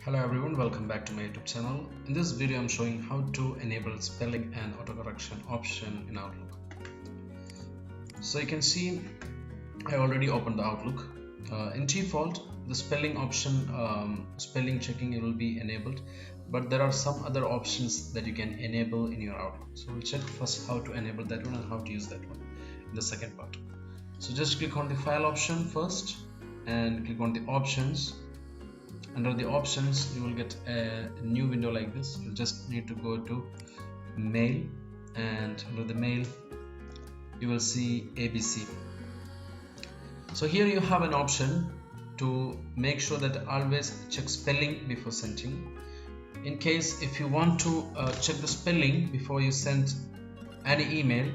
Hello everyone, welcome back to my YouTube channel. In this video I'm showing how to enable spelling and autocorrection option in Outlook. So you can see I already opened the Outlook. In default the spelling option, spelling checking will be enabled, but there are some other options that you can enable in your Outlook. So we'll check first how to enable that one and how to use that one in the second part. So just click on the file option first and click on the options. Under the options you will get a new window like this. You just need to go to mail, and under the mail you will see ABC. So here you have an option to make sure that always check spelling before sending. In case if you want to check the spelling before you send any email,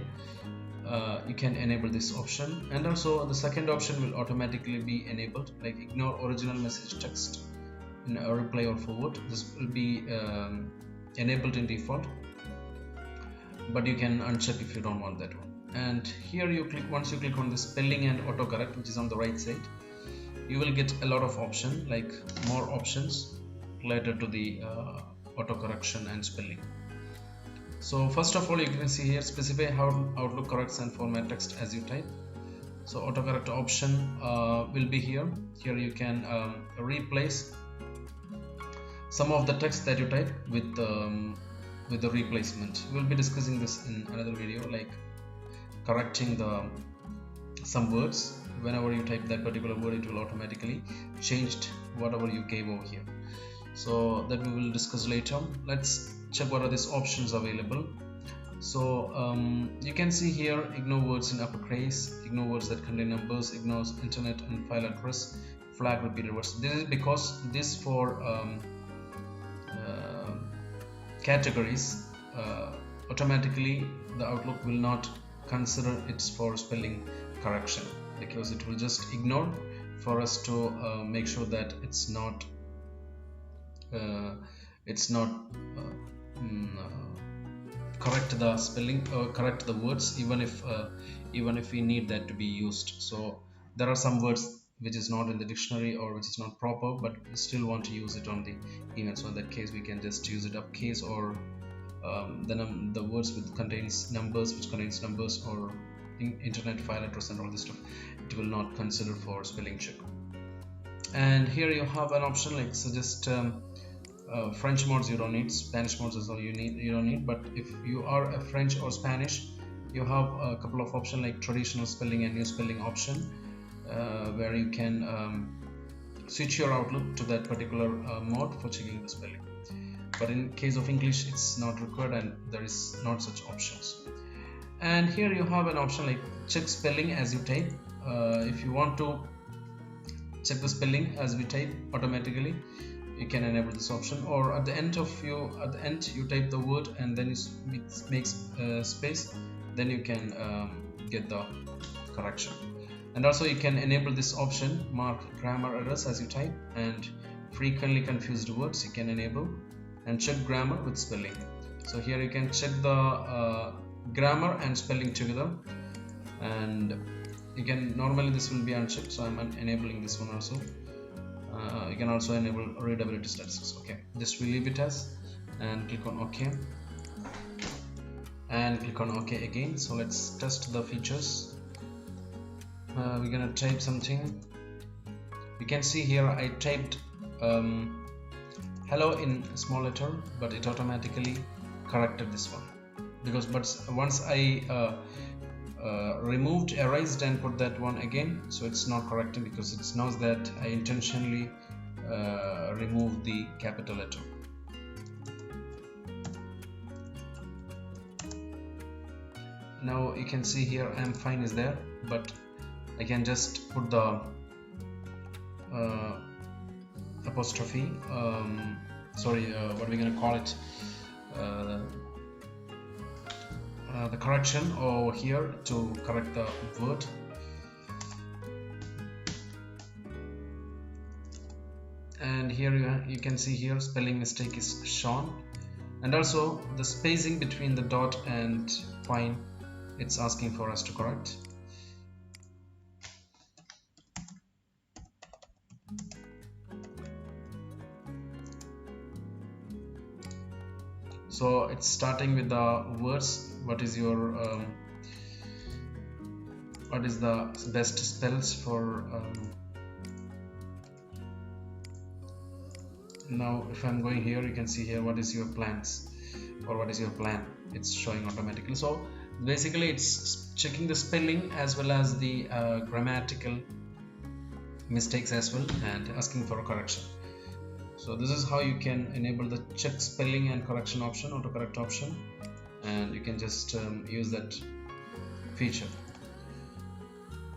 you can enable this option. And also the second option will automatically be enabled, like ignore original message text in a reply or forward. This will be enabled in default, but you can uncheck if you don't want that one. And here you click, once you click on the spelling and autocorrect, which is on the right side, you will get a lot of options, like more options related to the autocorrection and spelling. So first of all, you can see here specify how Outlook corrects and format text as you type. So autocorrect option will be here. Here you can replace some of the text that you type with the replacement. We'll be discussing this in another video, like correcting some words. Whenever you type that particular word, it will automatically change whatever you gave over here. So that we will discuss later. Let's check what are these options available. So you can see here ignore words in uppercase, ignore words that contain numbers, ignores internet and file address, flag repeated words. This is because this for categories, automatically the Outlook will not consider it for spelling correction, because it will just ignore for us to make sure that it's not correct the spelling or correct the words, even if we need that to be used. So there are some words which is not in the dictionary or which is not proper, but we still want to use it on the email. So in that case we can just use it uppercase, or the words which contains numbers or internet file address and all this stuff, it will not consider for spelling check. And here you have an option like suggest French modes you don't need, Spanish modes is all you don't need. But if you are a French or Spanish, you have a couple of options like traditional spelling and new spelling option, where you can switch your Outlook to that particular mode for checking the spelling. But in case of English, it's not required and there is not such options. And here you have an option like check spelling as you type. If you want to check the spelling as we type automatically, you can enable this option. Or at the end you type the word and then it makes space, then you can get the correction. And also you can enable this option, mark grammar errors as you type, and frequently confused words you can enable, and check grammar with spelling. So here you can check the grammar and spelling together, and you can, normally this will be unchecked, so I'm enabling this one also. You can also enable readability statistics. Okay, just we leave it as, and click on OK, and click on OK again. So let's test the features. We're gonna type something. You can see here I typed hello in small letter, but it automatically corrected this one, because once I erased and put that one again, so it's not correcting because it knows that I intentionally removed the capital letter. Now you can see here I'm fine is there, but I can just put the apostrophe, what are we gonna call it, the correction over here to correct the word. And here you can see here spelling mistake is shown, and also the spacing between the dot and point, it's asking for us to correct. So it's starting with the words. What is the best spells for now. If I'm going here, you can see here what is your plans or what is your plan. It's showing automatically. So basically it's checking the spelling as well as the grammatical mistakes as well, and asking for a correction. So this is how you can enable the check spelling and correction option, autocorrect option, and you can just use that feature.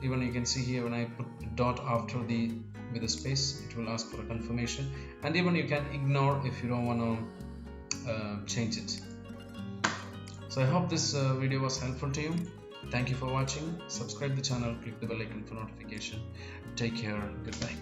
Even you can see here when I put dot after the with a space, it will ask for a confirmation, and even you can ignore if you don't want to change it. So I hope this video was helpful to you. Thank you for watching. Subscribe the channel, click the bell icon for notification. Take care. Goodbye.